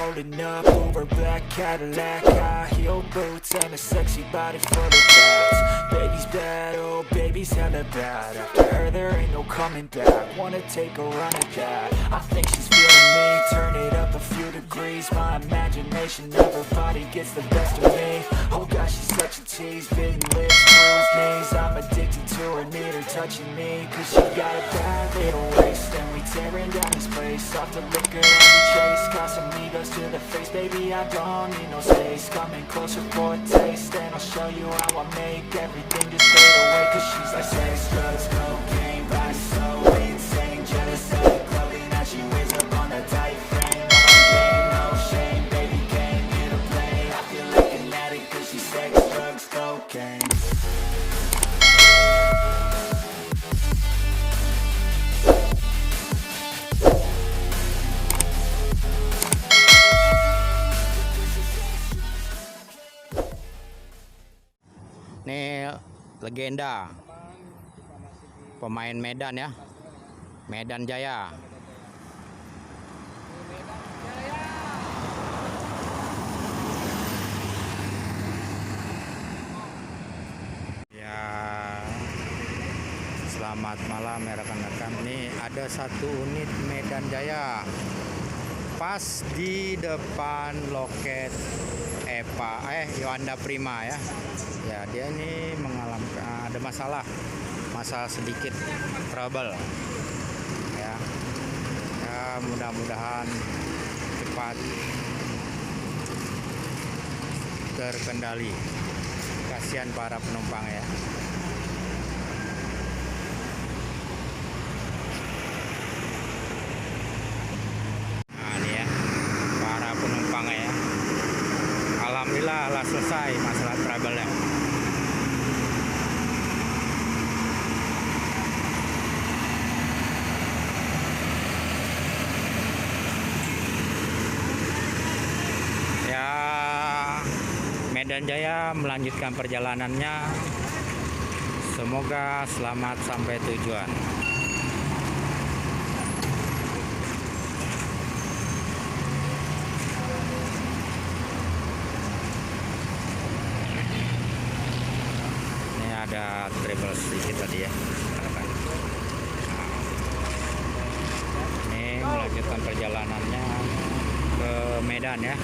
rolling up, Uber black Cadillac, high heel boots and a sexy body full of tats. Baby's bad, oh baby's hella bad. After her there ain't no coming back. Wanna take a run at that? I think she's feeling me. Turn it up a few degrees. My imagination of her body gets the best of me. Oh gosh, she's such a tease. Bitten lips, bruised knees. I'm addicted to her, need her touching me. Cause she got a bad little waist, and we tearing down this place. Off the liquor and we chase. Casamigos to the face, baby, I don't need no space. Coming closer for a taste, and I'll show you how I make everything just fade away. Cause she's like sex, drugs, cocaine, body so insane. Jealous of the clothing that she wears up on a tight frame. No game, no shame, baby came here to play. I feel like an addict cause she's sex, drugs, cocaine. Ini legenda pemain Medan ya, Medan Jaya. Ya, selamat malam ya rekan-rekan. Ini ada satu unit Medan Jaya pas di depan loket Yowanda Prima ya. Ya, dia ini mengalami ada masalah sedikit trouble ya. Ya, mudah-mudahan cepat terkendali. Kasihan para penumpang ya. Nah, ini ya para penumpang ya. Alhamdulillah lah selesai masalah trouble-nya. Ya, Medan Jaya melanjutkan perjalanannya. Semoga selamat sampai tujuan. Ada trouble sedikit tadi ya. Ini melanjutkan perjalanannya ke Medan ya.